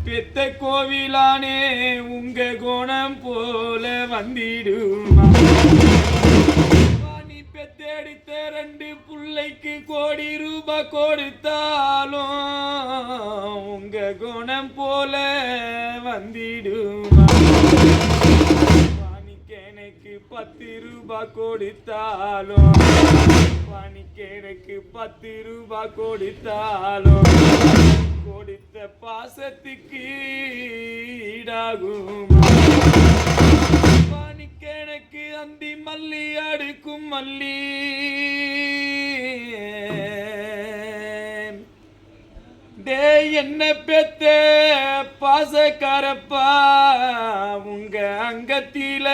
பெத்த கோவிலானே உங்க குணம் போல வந்திடுமா? நீ பெத்தெடுத்த 2 புள்ளைக்கு கோடி ரூபாய் கொடுத்தாலும் உங்க குணம் போல வந்திடுமா? பாணிக்கு எனக்கு 10 ரூபாய் கொடுத்தாலும் பாணிக்கு எனக்கு 10 ரூபாய் கொடுத்தாலும் கொடுத்த பாசத்துக்கு ஈடாகுமா? பாணிக்கு எனக்கு அந்தி மல்லி அடுக்கும் மல்லி டே என்ன பெத்த பாசக்காரப்பா உங்க அங்கத்தில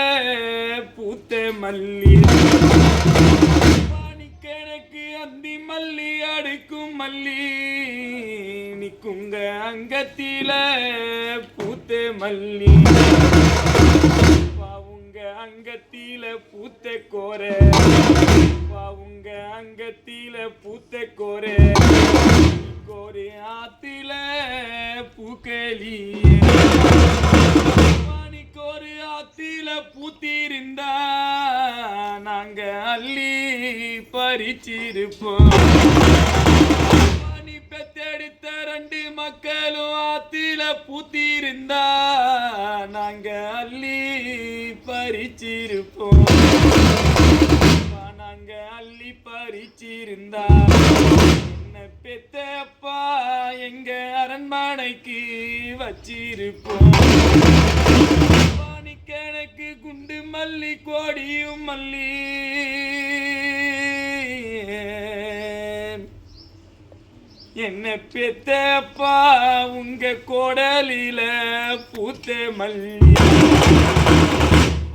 பூத்த மல்லி. பாணிக்கு எனக்கு அந்தி மல்லி அடுக்கும் மல்லி நிக்குங்க அங்கத்தில பூத்த மல்லி. உங்க அங்கத்தில பூத்த கோர உங்க அங்கத்தில பூத்த கோர கோரி ஆத்தில பூக்களி. பாணிக்கோரு ஆத்தில பூத்திருந்தா நாங்க அள்ளி பறிச்சிருப்போம். பாணி பெத்தெடுத்த 2 மக்களும் ஆத்தில பூத்திருந்தா நாங்க அள்ளி பறிச்சிருப்போம். நாங்க அள்ளி பறிச்சிருந்தா என்ன பெத்தப்பா எங்க அரண்மனைக்கு வச்சிருப்போம். பாணிக்கு எனக்கு குண்டு மல்லி கோடியும் மல்லி என்ன பெத்தப்பா உங்க கோடலில பூத்த மல்லி.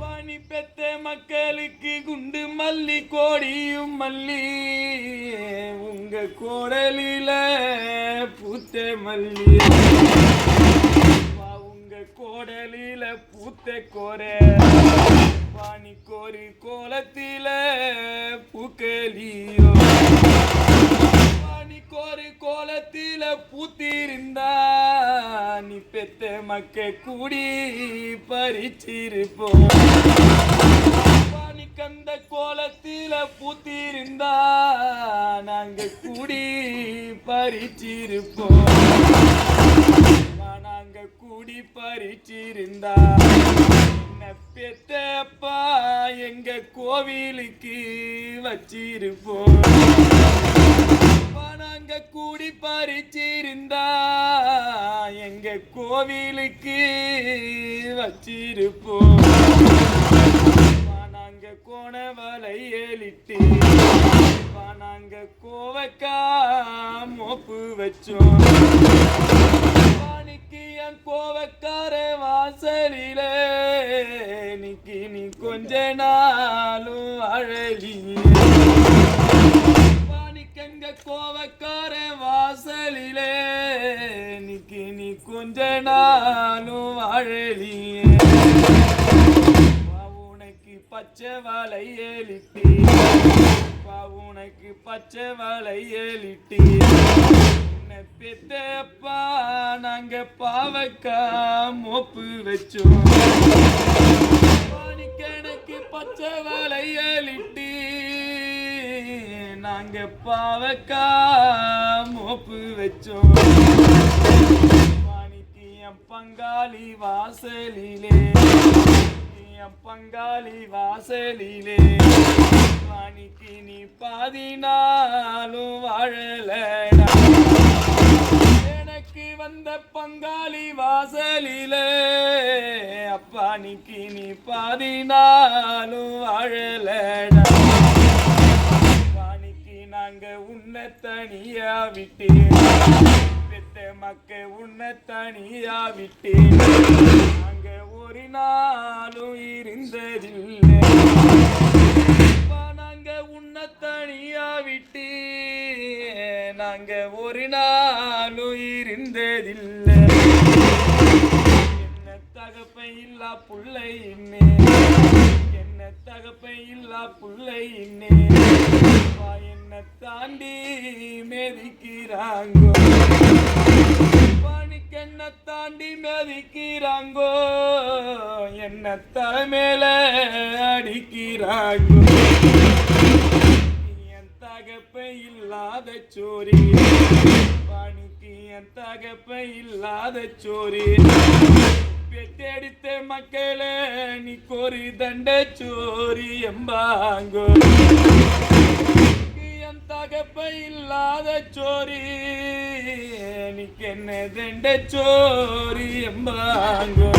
பாணி பெத்த மக்களுக்கு குண்டு மல்லி கோடியும் மல்லி உங்க கோடலில பூத்த மல்லி. உங்க கோடலில பூத்த கோர பாணி கோரி கோலத்தில பூக்களியோ. பாணிக்கோரு கோலத்தில பூத்திருந்தா நீ பெத்த மக்க கூடி பறிச்சிருப்போம். பாணிக்கந்த கோலத்தில பூத்திருந்தா நாங்க கூடி பறிச்சிருப்போம். நாங்க கூடி பறிச்சிருந்தா என்ன பெத்தப்பா எங்க கோவிலுக்கு வச்சிருப்போம். நாங்க கூடி பறிச்சிருந்தா எங்க கோவிலுக்கு வச்சிருப்போம். நாங்க கோணவலை ஏலிட்டு நாங்க கோவக்கா மோப்பு வச்சோம். பாணிக்கு என் கோவக்கார வாசலில நிக்கி நீ கொஞ்ச நாளும் அழகி. பாணிக்கங்க கோவக்கார வாசலிலே நிக்கி நீ கொஞ்ச நாளும் அழலியே. உனக்கு பச்சை வலை ஏலிட்டி உனக்கு பச்சை வலை ஏலிட்டி உன்னை பெத்தப்பா நாங்க பாவக்கா மோப்பு வச்சோம். பாணிக்கு எனக்கு பச்சை வலை ஏலிட்டி நாங்க பாவக்கா மோப்பு வச்சோம். பாணிக்கு என் பங்காளி வாசலிலே என் பங்காளி வாசலிலே பாணிக்கு நீ 14 வாழலடா. எனக்கு வந்த பங்காளி வாசலிலே அப்பாணிக்கு நீ 14 வாழலடா. நாங்க உன்னை தனியா விட்டு பெத்த மக்க உன்னை தனியா விட்டு நாங்க ஒரு நாளும் இருந்ததில்லை. நாங்க உன்னை தனியா விட்டு நாங்க ஒரு நாளும் இருந்ததில்லை. என்ன தகப்பை இல்லா புள்ளை இன்னே என்ன தகப்பை இல்லா புள்ளை இன்னே என்ன தாண்டி மேதிக்கிறாங்க. பாணிக்கு என்ன தாண்டி மதிக்கிறாங்கோ என்ன தலைமையில அடிக்கிறாங்கோ என் தகப்பை இல்லாத சோரி பணிக்கு என் தகப்பை இல்லாத சோரி பெத்தெடுத்த மக்களே நீ கோரி தண்ட சோரி எம்பாங்கோ என் தகப்பை இல்லாத சோரி நீக்கு என்ன தண்ட சோரி எம்பாங்கோ